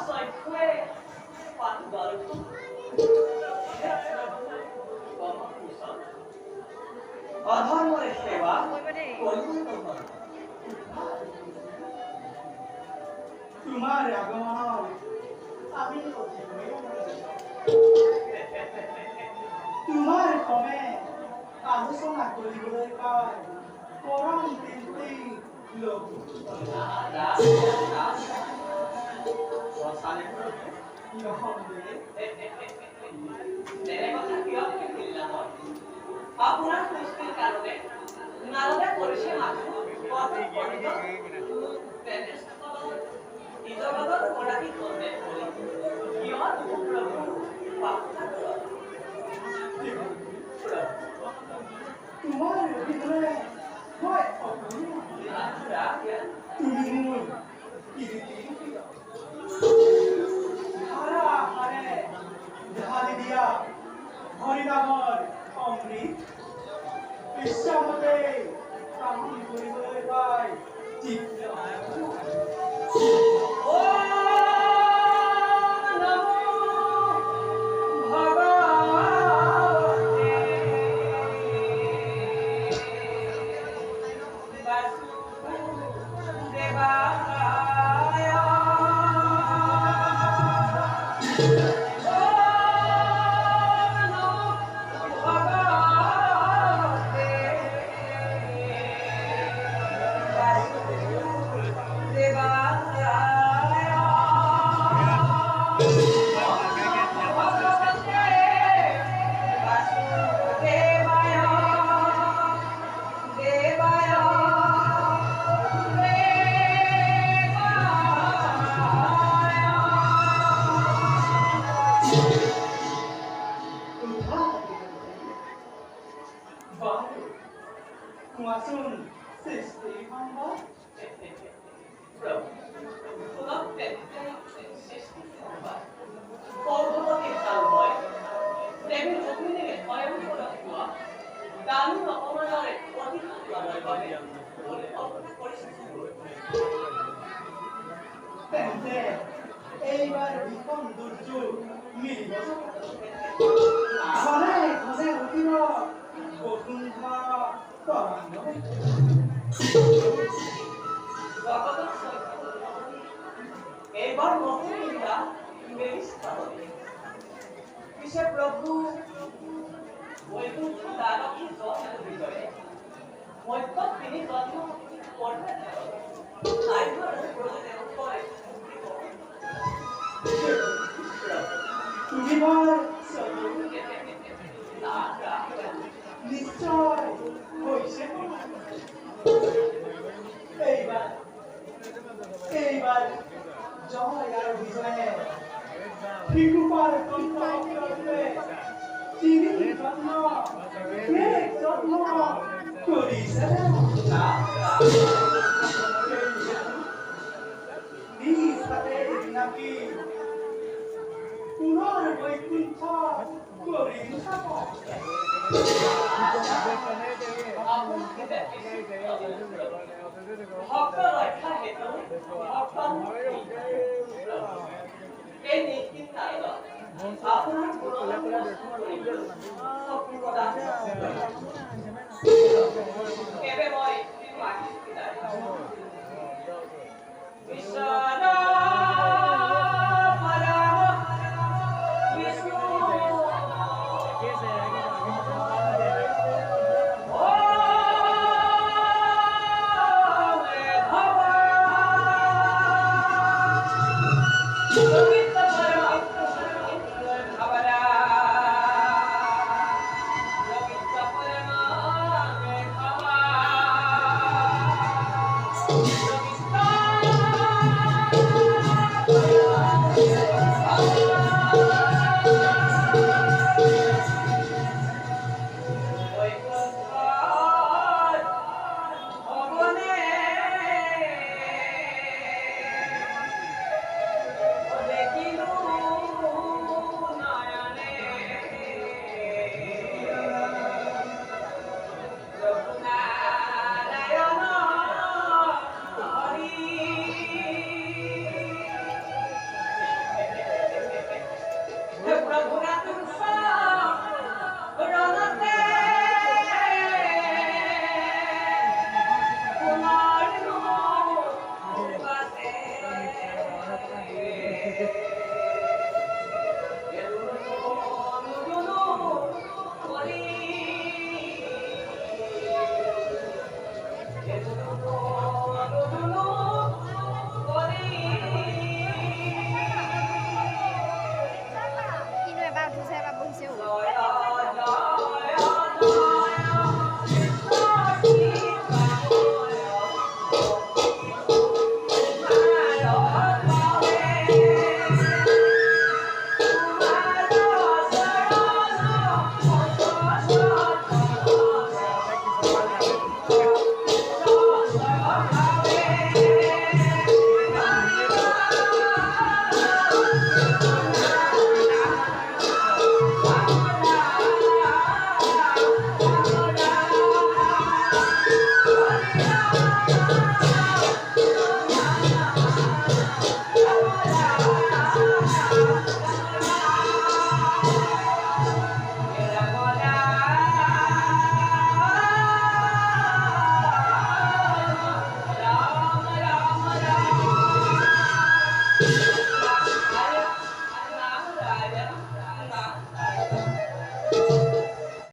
সৈফে পাতগল্প অধর্মের সেবা তোমার আগমন আমি তোমাৰ কমে আলোচনা কৰিবলৈ পাই পৰম তৃপ্তি লোক আপনার সৃষ্টির কারণে নারদে করেছে মাত্র জগতৰ গৰাকী কন্যা কিয়ত প্ৰভু তোমাৰ অভিনয়ে মই তুমি মোৰ হাৰা হাৰে ঢালি দিয়া হৰিনামৰ অমৃত ইচ্ছামতে গ্ৰহণ কৰিবলৈ পাই কোৱাচোন সৃষ্টি সম্ভৱ তেন্তে এইবাৰ ভীষণ দুৰ্যোগ মিলিব ঘনে ঘনে উঠিব বসুন্ধৰা তৰংগ এবার মহিলা মেরিস্তা হবে পিছে প্রভু বৈকুণ্ঠ দ্বারকে জন্ম বিজয়ে মধ্য তিনি জন্ম করতে তাই প্রয়োজন করে তুমি বৰ নিশ্চয় হৈছে এইবাৰ জয় আৰু বিজয়ে শিশুপাৰ কণ্ঠে তিনি জন্ম জন্ম কৰিছে নিজ হাতে নাকি পুনৰ বৈকুণ্ঠ কৰি চাব ভক্ত ৰক্ষা হেতু এই নিশ্চিন্তায় আপোনাৰ এবে মই